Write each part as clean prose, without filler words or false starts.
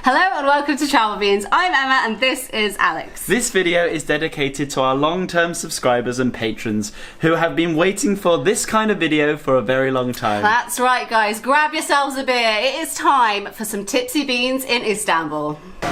Hello and welcome to Travel Beans. I'm Emma and this is Alex. This video is dedicated to our long-term subscribers and patrons who have been waiting for this kind of video for a very long time. That's right guys, grab yourselves a beer. It is time for some tipsy beans in Istanbul. It's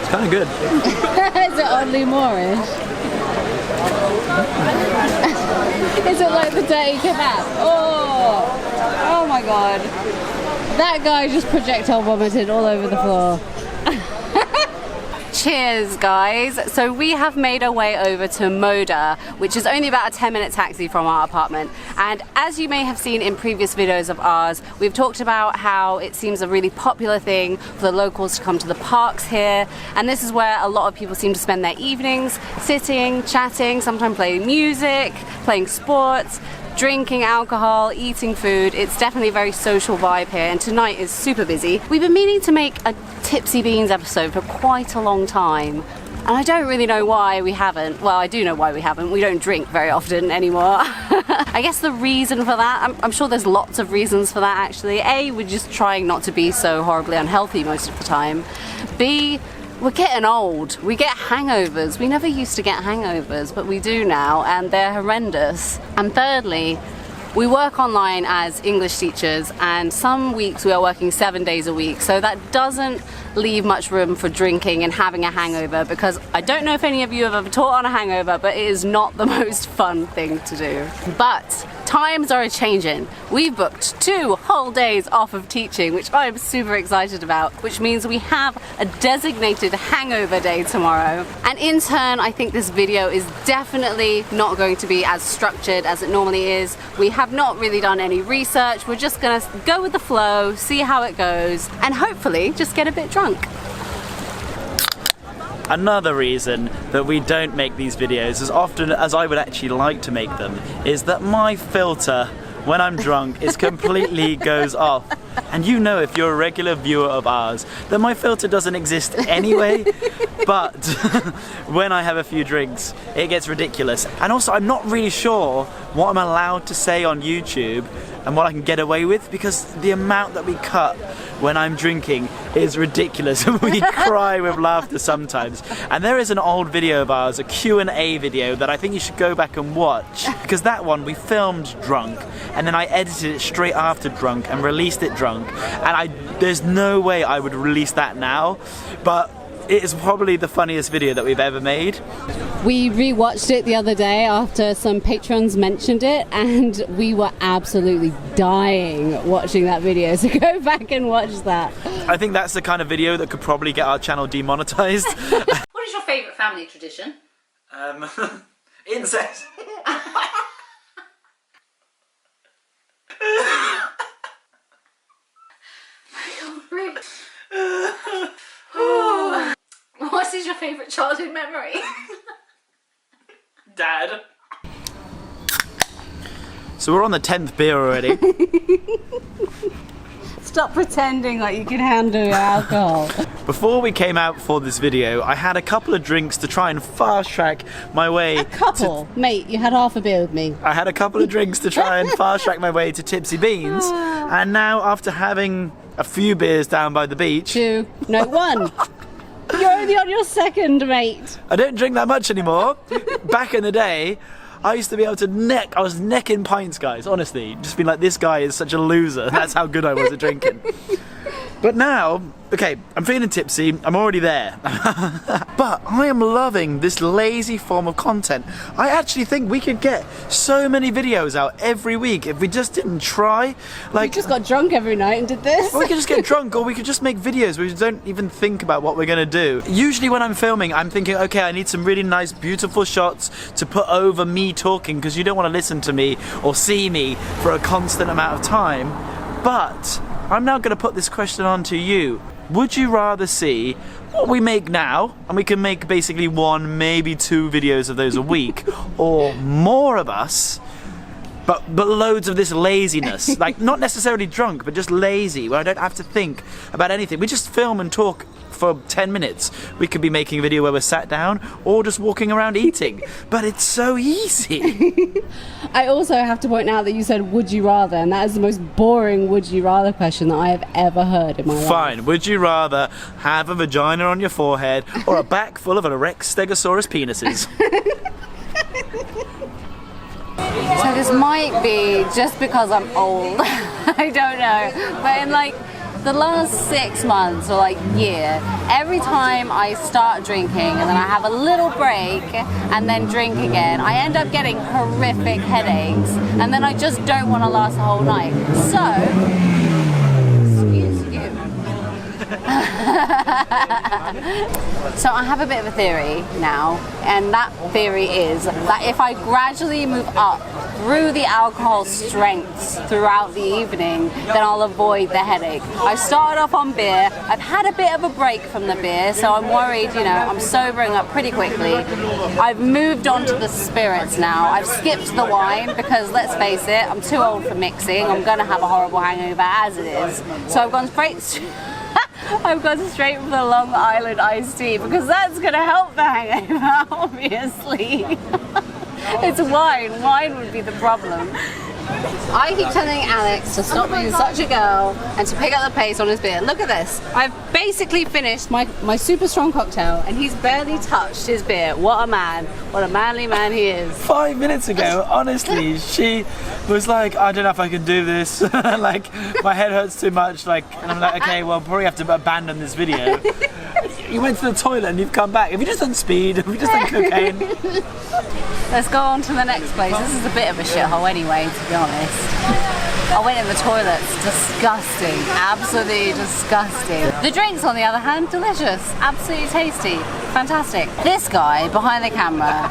kind of good. Is it oddly Moorish? Is it like the dirty kebab? Oh my god. That guy just projectile vomited all over the floor. Cheers guys. So we have made our way over to Moda, which is only about a 10-minute taxi from our apartment. And as you may have seen in previous videos of ours, we've talked about how it seems a really popular thing for the locals to come to the parks here. And this is where a lot of people seem to spend their evenings, sitting, chatting, sometimes playing music, playing sports, drinking alcohol, eating food. It's definitely a very social vibe here, and tonight is super busy. We've been meaning to make a Tipsy Beans episode for quite a long time, and I don't really know why we haven't. Well, I do know why we haven't. We don't drink very often anymore. I guess the reason for that, I'm sure there's lots of reasons for that actually. A, we're just trying not to be so horribly unhealthy most of the time. B, we're getting old. We get hangovers. We never used to get hangovers, but we do now, and they're horrendous. And thirdly, we work online as English teachers, and some weeks we are working 7 days a week, so that doesn't leave much room for drinking and having a hangover, because I don't know if any of you have ever taught on a hangover, but it is not the most fun thing to do. But times are a-changing. We've booked 2 whole days off of teaching, which I'm super excited about, which means we have a designated hangover day tomorrow. And in turn, I think this video is definitely not going to be as structured as it normally is. We have not really done any research. We're just gonna go with the flow, see how it goes, and hopefully just get a bit drunk. Another reason that we don't make these videos as often as I would actually like to make them is that my filter when I'm drunk is completely goes off. And you know, if you're a regular viewer of ours, that my filter doesn't exist anyway, but when I have a few drinks, it gets ridiculous. And also, I'm not really sure what I'm allowed to say on YouTube and what I can get away with, because the amount that we cut when I'm drinking is ridiculous. We cry with laughter sometimes. And there is an old video of ours, a Q&A video, that I think you should go back and watch, because that one we filmed drunk and then I edited it straight after drunk and released it drunk, and there's no way I would release that now, but it is probably the funniest video that we've ever made. We rewatched it the other day after some patrons mentioned it, and we were absolutely dying watching that video, so go back and watch that. I think that's the kind of video that could probably get our channel demonetized. What is your favourite family tradition? Incest. What is your favourite childhood memory? Dad. So we're on the 10th beer already. Stop pretending like you can handle your alcohol. Before we came out for this video, I had a couple of drinks to try and fast track my way. A couple? Mate, you had half a beer with me. I had a couple of drinks to try and fast track my way to Tipsy Beans, and now after having a few beers down by the beach... 2, no, 1. You're only on your second, mate. I don't drink that much anymore. Back in the day, I used to be able to I was necking pints, guys, honestly. Just being like, this guy is such a loser. That's how good I was at drinking. But now, okay, I'm feeling tipsy, I'm already there. But I am loving this lazy form of content. I actually think we could get so many videos out every week if we just didn't try. Like, We just got drunk every night and did this. or we could just get drunk, or we could just make videos where we don't even think about what we're gonna do. Usually when I'm filming, I'm thinking, okay, I need some really nice, beautiful shots to put over me talking, because you don't want to listen to me or see me for a constant amount of time. But I'm now gonna put this question on to you. Would you rather see what we make now, and we can make basically 1, maybe 2 videos of those a week, or more of us, but loads of this laziness, like not necessarily drunk, but just lazy, where I don't have to think about anything. We just film and talk for 10 minutes. We could be making a video where we're sat down or just walking around eating. But it's so easy. I also have to point out that you said would you rather, and that is the most boring would you rather question that I have ever heard in my life. Fine, would you rather have a vagina on your forehead or a back full of erect stegosaurus penises? So this might be just because I'm old. I don't know. But in like the last 6 months or like year, every time I start drinking and then I have a little break and then drink again, I end up getting horrific headaches and then I just don't want to last the whole night. So, excuse you. So I have a bit of a theory now, and that theory is that if I gradually move up through the alcohol strengths throughout the evening, then I'll avoid the headache. I started off on beer, I've had a bit of a break from the beer, so I'm worried, you know, I'm sobering up pretty quickly. I've moved on to the spirits now. I've skipped the wine because, let's face it, I'm too old for mixing. I'm going to have a horrible hangover as it is. So I've gone straight for the Long Island iced tea because that's going to help the hangover, obviously. It's wine. Wine would be the problem. I keep telling Alex to stop being such a girl and to pick up the pace on his beer. Look at this. I've basically finished my super strong cocktail and he's barely touched his beer. What a man. What a manly man he is. 5 minutes ago, honestly, she was like, I don't know if I can do this. Like, my head hurts too much. Like, and I'm like, okay, well, probably have to abandon this video. You went to the toilet and you've come back. Have you just done speed? Have you just done cocaine? Let's go on to the next place. This is a bit of a shithole anyway, to be honest. I went in the toilet. It's disgusting. Absolutely disgusting. The drinks, on the other hand, delicious. Absolutely tasty. Fantastic. This guy behind the camera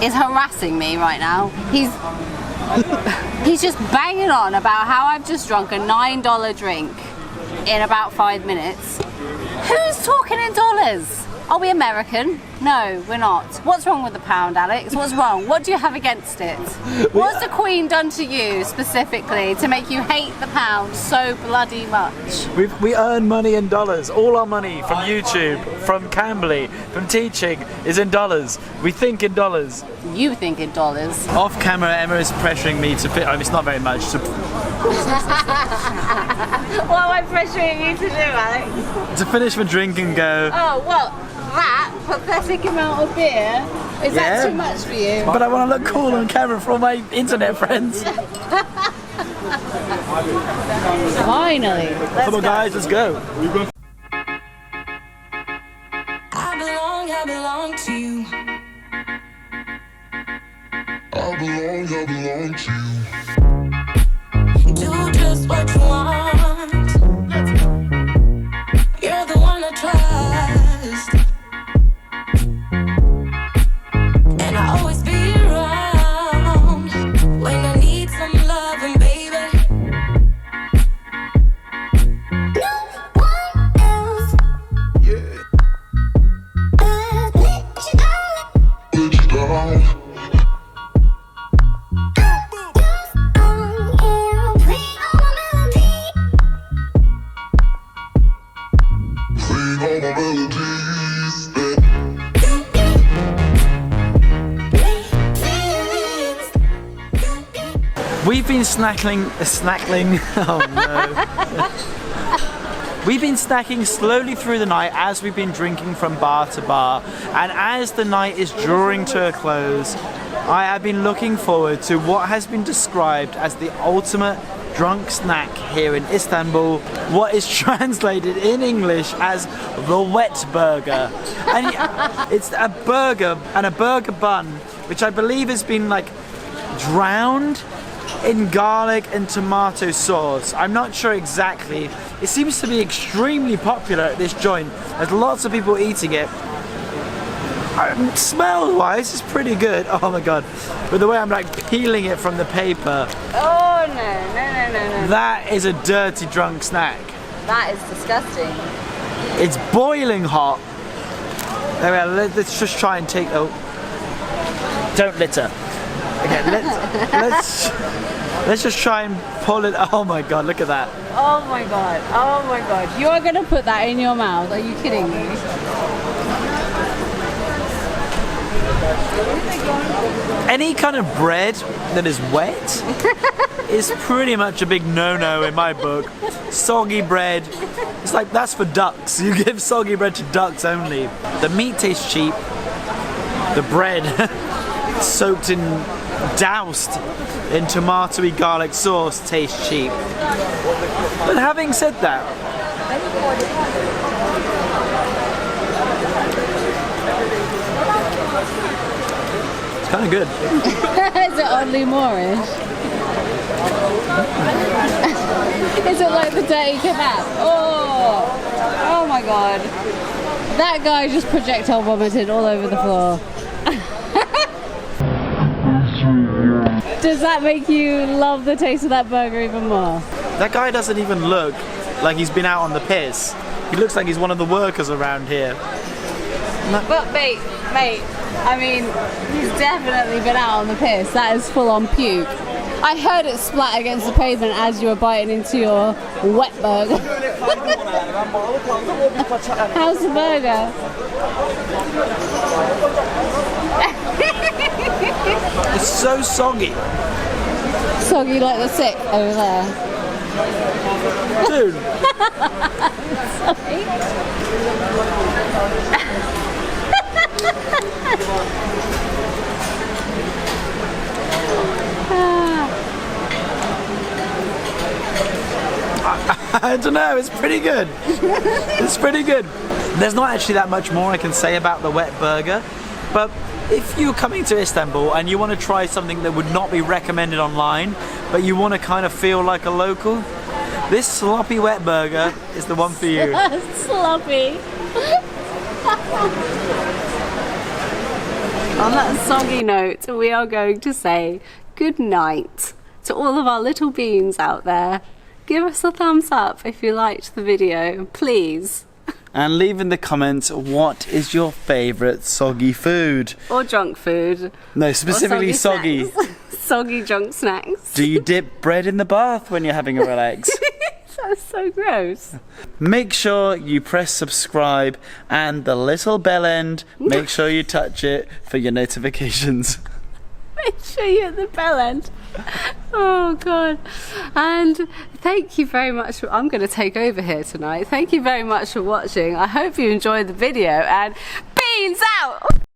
is harassing me right now. He's just banging on about how I've just drunk a $9 drink in about 5 minutes. Who's talking in dollars? Are we American? No, we're not. What's wrong with the pound, Alex? What's wrong? What do you have against it? What's the Queen done to you specifically to make you hate the pound so bloody much? We earn money in dollars. All our money from YouTube, from Cambly, from teaching is in dollars. We think in dollars. You think in dollars. Off camera, Emma is pressuring me to fit. I mean, it's not very much. What am I pressuring you to do, Alex? To finish my drink and go. Oh, well, that pathetic amount of beer, is that too much for you? But I want to look cool on camera for all my internet friends. Finally. Come on, guys, let's go. I belong to you. I belong to you. Do just what you want. You're the one I trust. And I always be around when I need some loving, baby. No one else. Yeah. Let you down. We've been snackling. Oh no. We've been snacking slowly through the night as we've been drinking from bar to bar, and as the night is drawing to a close, I have been looking forward to what has been described as the ultimate drunk snack here in Istanbul, what is translated in English as the wet burger. And it's a burger and a burger bun, which I believe has been like drowned in garlic and tomato sauce. I'm not sure exactly. It seems to be extremely popular at this joint. There's lots of people eating it. Smell wise, it's pretty good. Oh my god. But the way I'm like peeling it from the paper. Oh no. That is a dirty drunk snack. That is disgusting. It's boiling hot. There we are. Let's just try and take. Oh, don't litter. Okay, let's. Let's just try and pull it. Oh my god, look at that. Oh my god, oh my god. You are going to put that in your mouth, are you kidding me? Any kind of bread that is wet is pretty much a big no-no in my book. Soggy bread, it's like that's for ducks. You give soggy bread to ducks only. The meat tastes cheap. The bread soaked in, doused in tomatoey garlic sauce tastes cheap. But having said that, it's kind of good. Is it oddly Moorish? Is it like the dirty kebab? Oh my god. That guy just projectile vomited all over the floor. Does that make you love the taste of that burger even more? That guy doesn't even look like he's been out on the piss. He looks like he's one of the workers around here. But mate, I mean, he's definitely been out on the piss. That is full on puke. I heard it splat against the pavement as you were biting into your wet burger. How's the burger? It's so soggy. Soggy like the sick over there. Dude. Sorry. I don't know, it's pretty good. It's pretty good. There's not actually that much more I can say about the wet burger, but if you're coming to Istanbul and you want to try something that would not be recommended online, but you want to kind of feel like a local, this sloppy wet burger is the one for you. Sloppy. On that soggy note, we are going to say good night to all of our little beans out there. Give us a thumbs up if you liked the video, please. And leave in the comments, what is your favourite soggy food? Or junk food. No, specifically Or soggy. snacks. Soggy junk snacks. Do you dip bread in the bath when you're having a relax? That's so gross. Make sure you press subscribe and the little bell end, make sure you touch it for your notifications. Make sure you hit the bell end. Oh god. And thank you very much I'm going to take over here tonight. Thank you very much for watching. I hope you enjoyed the video, and beans out.